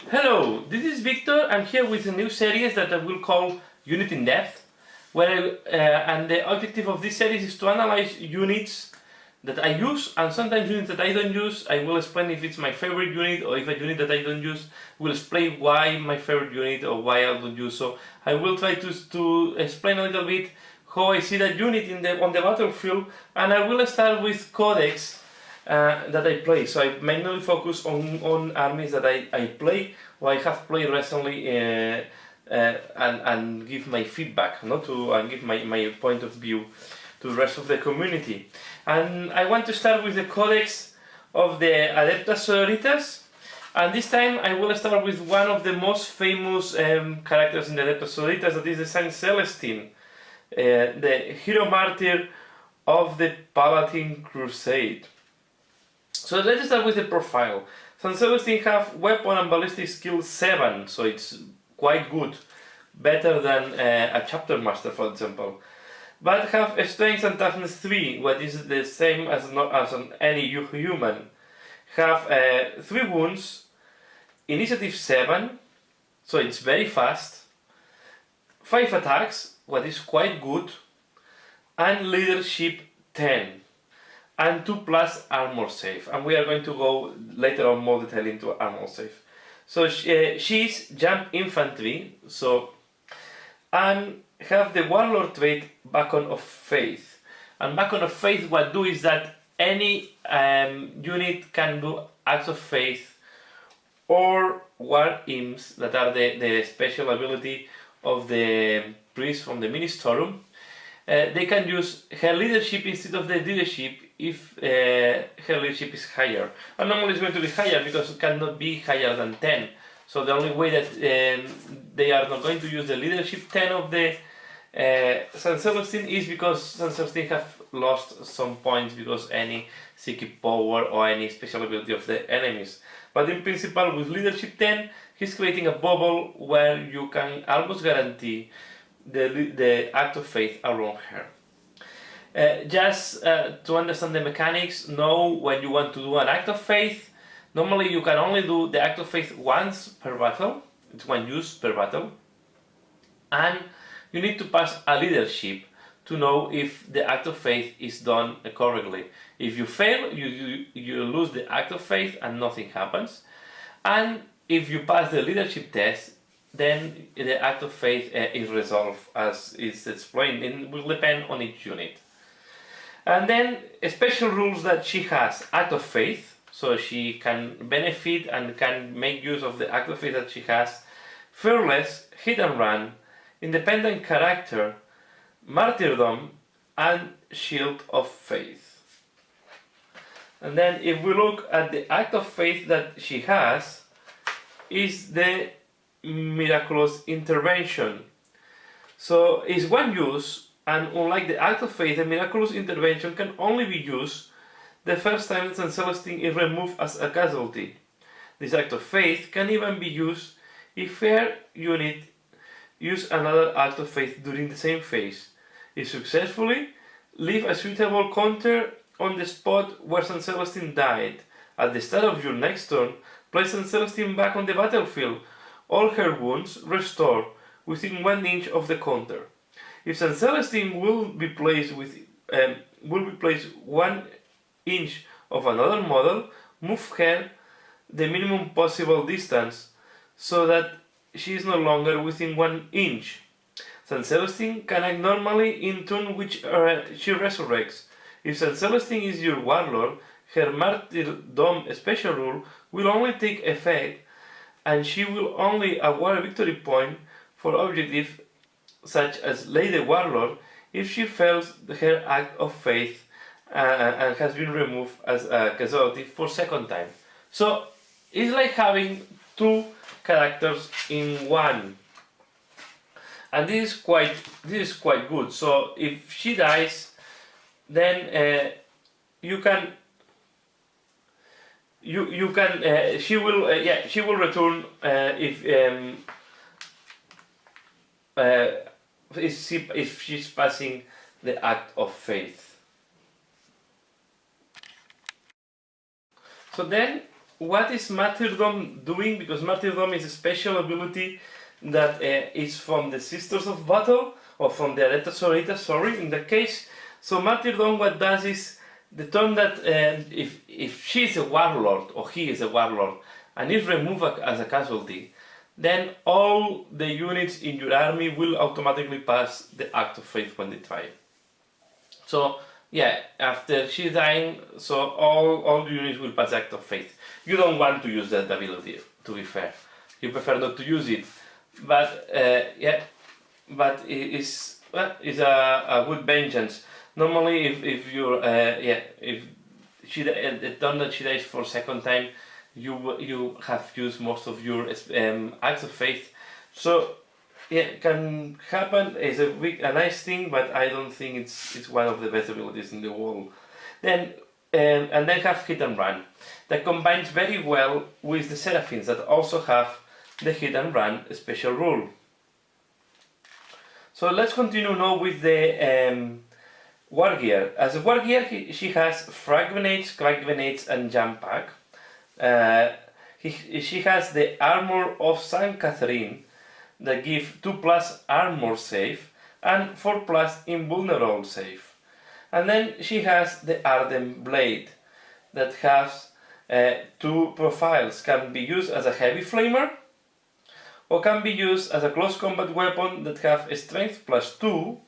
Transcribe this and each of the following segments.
Hello, this is Victor. I'm here with a new series that I will call Unit in Depth, and the objective of this series is to analyze units that I use and sometimes units that I don't use. I will explain if it's my favorite unit, or if a unit that I don't use will explain why my favorite unit or why I don't use. So I will try to explain a little bit how I see that unit on the battlefield, and I will start with codex that I play. So I mainly focus on armies that I play or I have played recently, and give my feedback, and give my point of view to the rest of the community. And I want to start with the codex of the Adeptas Sororitas, and this time I will start with one of the most famous characters in the Adeptas Sororitas, that is the Saint Celestine, the hero martyr of the Palatine Crusade. So let's start with the profile. Saint Celestine have weapon and ballistic skill 7, so it's quite good, better than a chapter master, for example. But have a strength and toughness 3, what is the same as on any human. Have 3 wounds, initiative 7, so it's very fast, 5 attacks, what is quite good, and leadership 10. And 2+ armor save, and we are going to go later on more detail into armor save. So she's jump infantry, and have the warlord trait Beacon of Faith. And Beacon of Faith, what do is that any unit can do acts of faith or war hymns, that are the special ability of the priest from the Ministorum. They can use her leadership instead of the leadership if her leadership is higher. And normally it's going to be higher because it cannot be higher than 10. So the only way that they are not going to use the leadership 10 of the Saint Celestine is because Saint Celestine have lost some points because any psychic power or any special ability of the enemies. But in principle, with leadership 10, he's creating a bubble where you can almost guarantee the act of faith around her. Just to understand the mechanics, know when you want to do an act of faith. Normally you can only do the act of faith once per battle, it's one use per battle, and you need to pass a leadership to know if the act of faith is done correctly. If you fail, you lose the act of faith and nothing happens, and if you pass the leadership test, then the act of faith is resolved, as is explained. It will depend on each unit. And then special rules that she has: act of faith, so she can benefit and can make use of the act of faith that she has. Fearless, hit and run, independent character, martyrdom, and shield of faith. And then if we look at the act of faith that she has, is the miraculous intervention. So it's one use, and unlike the act of faith, the miraculous intervention can only be used the first time that Saint Celestine is removed as a casualty. This act of faith can even be used if her unit use another act of faith during the same phase. If successfully, leave a suitable counter on the spot where Saint Celestine died. At the start of your next turn, place Saint Celestine back on the battlefield. All her wounds restore within 1 inch of the counter. If Saint Celestine will be placed 1 inch of another model, move her the minimum possible distance so that she is no longer within 1 inch. Saint Celestine can act normally in turn which she resurrects. If Saint Celestine is your warlord, her martyrdom special rule will only take effect, and she will only award a victory point for objective such as Lay the Warlord if she fails her act of faith and has been removed as a casualty for second time. So it's like having 2 characters in one, and this is quite good. So if she dies, then she will return if she's passing the act of faith. So then what is Martyrdom doing? Because Martyrdom is a special ability that is from the Sisters of Battle, or from the Adepta Sororitas, sorry, in that case. So Martyrdom, what does is, the turn that if she is a warlord, or he is a warlord, and is removed as a casualty, then all the units in your army will automatically pass the Act of Faith when they try it. So yeah, after she's dying, so all units will pass Act of Faith. You don't want to use that ability, to be fair. You prefer not to use it. But yeah, but it's a good vengeance. Normally, if you're if she the turn that she dies for second time, you have used most of your acts of faith. So yeah, it can happen. It's a nice thing, but I don't think it's one of the best abilities in the world. Then and then have hit and run, that combines very well with the Seraphins that also have the hit and run special rule. So let's continue now with the war gear. As a war gear, she has frag grenades, crack grenades, and jump pack. She has the armor of Saint Catherine that give 2+ armor save and 4+ invulnerable save. And then she has the Ardent Blade that has 2 profiles, can be used as a heavy flamer or can be used as a close combat weapon that have a strength +2,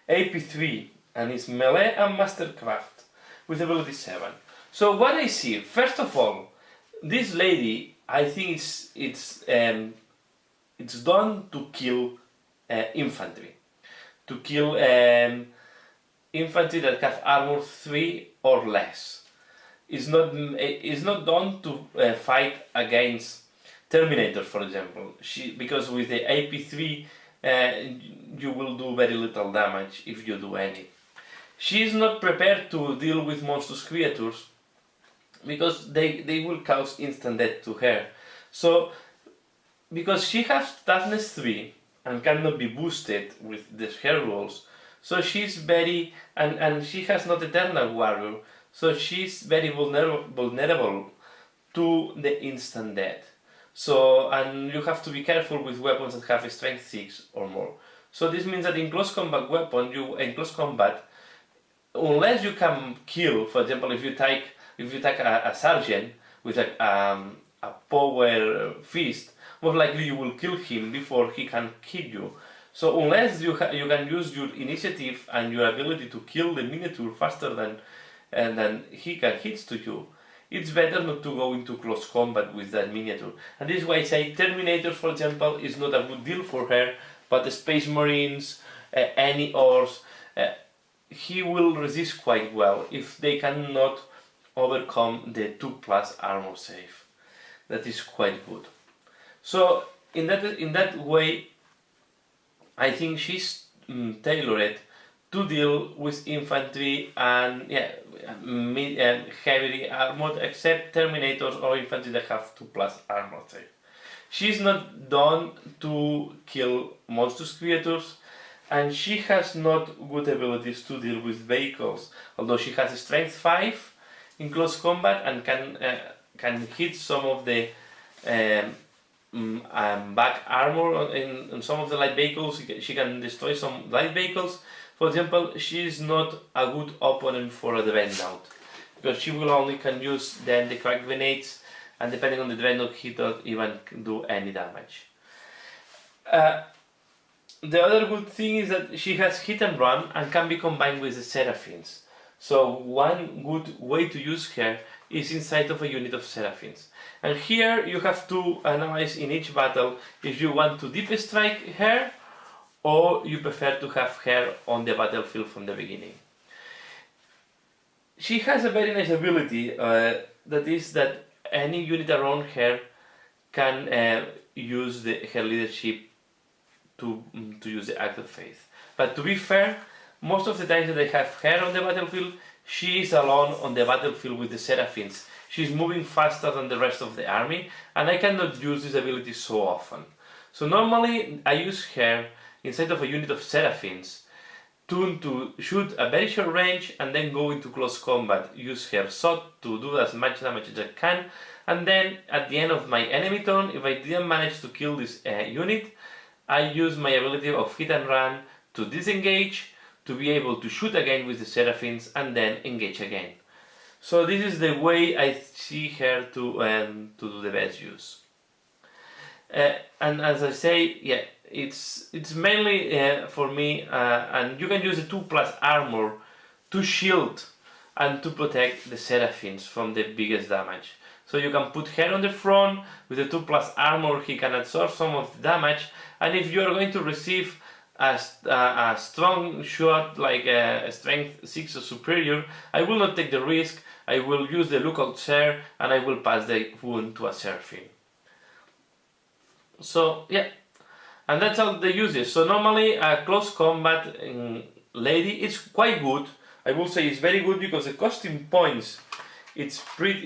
AP3, and is melee and mastercraft with ability 7. So what I see, first of all, this lady, I think it's done to kill infantry, to kill infantry that have armor 3 or less. It's not done to fight against Terminator, for example. Because with the AP3 you will do very little damage if you do any. She is not prepared to deal with monstrous creatures because they will cause instant death to her. So because she has toughness 3 and cannot be boosted with the her rolls, so she's very and she has not Eternal Warrior, so she's very vulnerable to the instant death. So, and you have to be careful with weapons that have a strength 6 or more. So this means that in close combat unless you can kill, for example, if you take a sergeant with a power fist, most likely you will kill him before he can kill you. So unless you can use your initiative and your ability to kill the miniature faster than he can hit to you, it's better not to go into close combat with that miniature. And this is why I say Terminator, for example, is not a good deal for her, but the Space Marines, any Ors, he will resist quite well if they cannot overcome the 2+ armor save. That is quite good. So in that way, I think she's tailored to deal with infantry and heavily armored, except Terminators or infantry that have 2+ armor save. She's not done to kill monstrous creatures, and she has not good abilities to deal with vehicles, although she has a strength 5 in close combat and can hit some of the back armor in some of the light vehicles. She can destroy some light vehicles. For example, she is not a good opponent for a Dreadnought, because she will only can use then the crack grenades, and depending on the Dreadnought, he don't even do any damage. The other good thing is that she has hit and run and can be combined with the Seraphins. So one good way to use her is inside of a unit of Seraphins. And here you have to analyze in each battle if you want to deep strike her or you prefer to have her on the battlefield from the beginning. She has a very nice ability, that is that any unit around her can use her leadership to use the Act of Faith. But to be fair, most of the times that I have her on the battlefield, she is alone on the battlefield with the Seraphins. She's moving faster than the rest of the army, and I cannot use this ability so often. So normally I use her inside of a unit of Seraphins to shoot a very short range and then go into close combat, use her shot to do as much damage as I can, and then at the end of my enemy turn, if I didn't manage to kill this unit, I use my ability of hit and run to disengage, to be able to shoot again with the Seraphins and then engage again. So this is the way I see her to do the best use. And as I say, yeah, it's mainly for me, and you can use the 2+ armor to shield and to protect the Seraphins from the biggest damage. So you can put her on the front with the 2+ armor, he can absorb some of the damage, and if you are going to receive a strong shot like a strength 6 or superior, I will not take the risk, I will use the lookout share and I will pass the wound to a Seraphim. So yeah, and that's all the uses. So normally a close combat lady is quite good. I will say it's very good because the costing points, it's very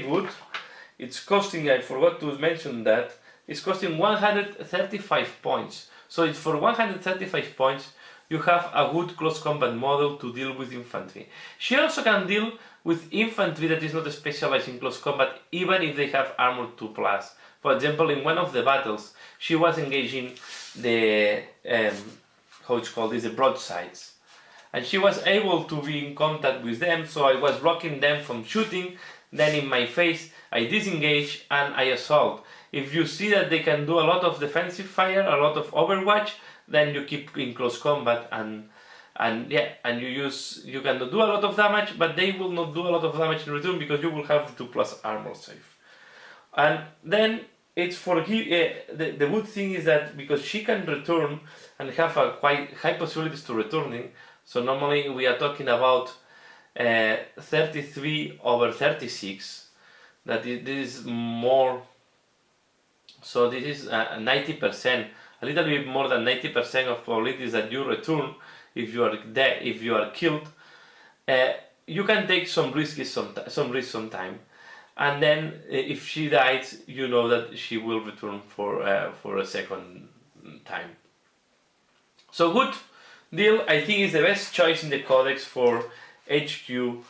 good. It's costing, I forgot to mention that, it's costing 135 points. So it's for 135 points you have a good close combat model to deal with infantry. She also can deal with infantry that is not specialized in close combat, even if they have armor 2+. For example, in one of the battles, she was engaging the how it's called, the broadsides, and she was able to be in contact with them. So I was blocking them from shooting. Then in my face, I disengage and I assault. If you see that they can do a lot of defensive fire, a lot of overwatch, then you keep in close combat and you can do a lot of damage, but they will not do a lot of damage in return because you will have the 2+ armor safe. And then it's for the good thing is that because she can return and have a quite high possibilities to returning. So normally we are talking about 33/36. That this is more. So this is 90%, a little bit more than 90% of probabilities that you return if you are dead, if you are killed. You can take some risk sometime, and then if she dies, you know that she will return for a second time. So good deal. I think it's the best choice in the codex for HQ.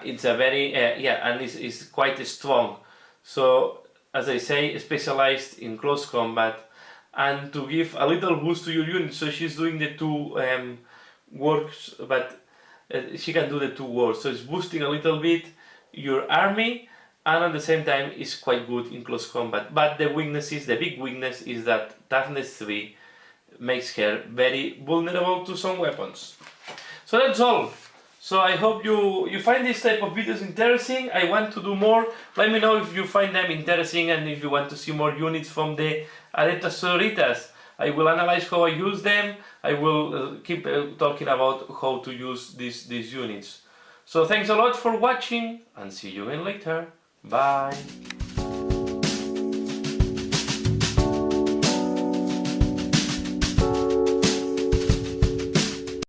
It's a very and it's quite strong. So as I say, specialized in close combat and to give a little boost to your unit. So she's doing the 2 works, but she can do the 2 works. So it's boosting a little bit your army, and at the same time is quite good in close combat. But the big weakness is that toughness 3 makes her very vulnerable to some weapons. So that's all. So I hope you find this type of videos interesting. I want to do more. Let me know if you find them interesting and if you want to see more units from the Adeptas Sororitas. I will analyze how I use them. I will keep talking about how to use these units. So thanks a lot for watching and see you again later. Bye.